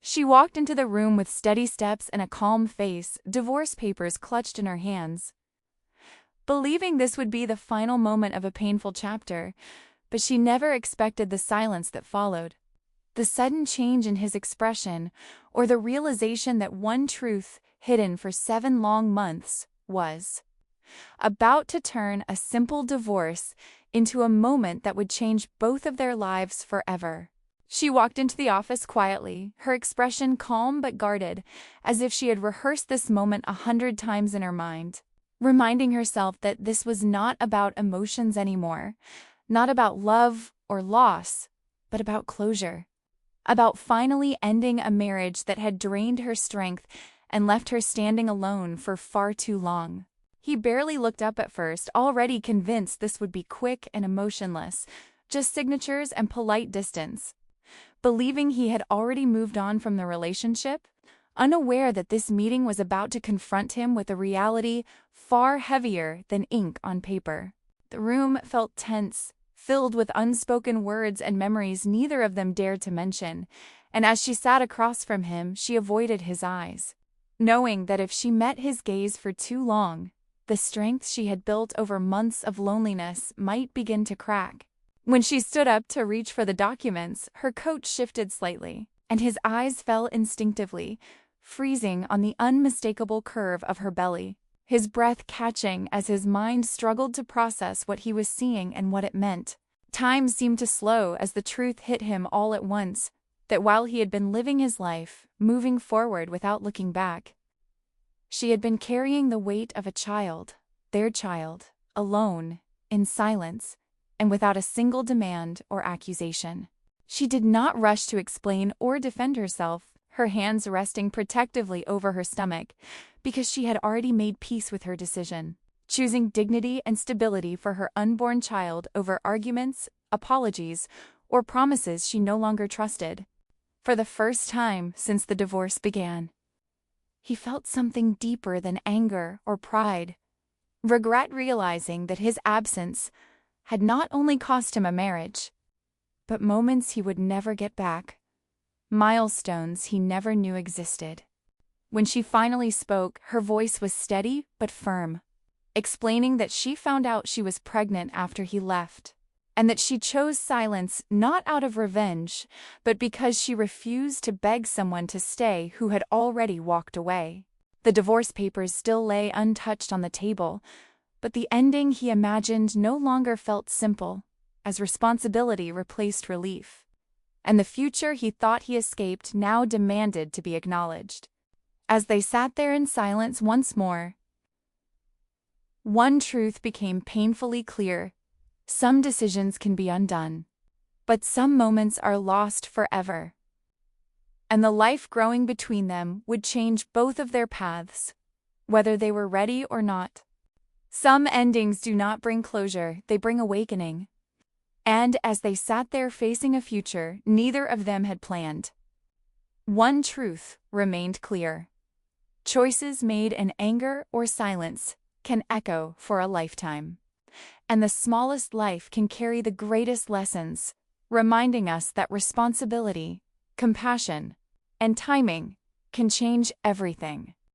She walked into the room with steady steps and a calm face, divorce papers clutched in her hands, believing this would be the final moment of a painful chapter, but she never expected the silence that followed. The sudden change in his expression, or the realization that one truth, hidden for 7 long months, was about to turn a simple divorce into a moment that would change both of their lives forever. She walked into the office quietly, her expression calm but guarded, as if she had rehearsed this moment 100 times in her mind, reminding herself that this was not about emotions anymore, not about love or loss, but about closure, about finally ending a marriage that had drained her strength and left her standing alone for far too long. He barely looked up at first, already convinced this would be quick and emotionless, just signatures and polite distance. Believing he had already moved on from the relationship, unaware that this meeting was about to confront him with a reality far heavier than ink on paper. The room felt tense, filled with unspoken words and memories neither of them dared to mention, and as she sat across from him, she avoided his eyes, knowing that if she met his gaze for too long, the strength she had built over months of loneliness might begin to crack. When she stood up to reach for the documents, her coat shifted slightly, and his eyes fell instinctively, freezing on the unmistakable curve of her belly, his breath catching as his mind struggled to process what he was seeing and what it meant. Time seemed to slow as the truth hit him all at once, that while he had been living his life, moving forward without looking back, she had been carrying the weight of a child, their child, alone, in silence, and without a single demand or accusation. She did not rush to explain or defend herself, her hands resting protectively over her stomach, because she had already made peace with her decision, choosing dignity and stability for her unborn child over arguments, apologies, or promises she no longer trusted. For the first time since the divorce began, he felt something deeper than anger or pride, regret, realizing that his absence had not only cost him a marriage, but moments he would never get back, milestones he never knew existed. When she finally spoke, her voice was steady but firm, explaining that she found out she was pregnant after he left, and that she chose silence not out of revenge, but because she refused to beg someone to stay who had already walked away. The divorce papers still lay untouched on the table, but the ending he imagined no longer felt simple, as responsibility replaced relief, and the future he thought he escaped now demanded to be acknowledged. As they sat there in silence once more, one truth became painfully clear: some decisions can be undone, but some moments are lost forever. And the life growing between them would change both of their paths, whether they were ready or not. Some endings do not bring closure, they bring awakening. And as they sat there facing a future neither of them had planned, one truth remained clear: choices made in anger or silence can echo for a lifetime. And the smallest life can carry the greatest lessons, reminding us that responsibility, compassion, and timing can change everything.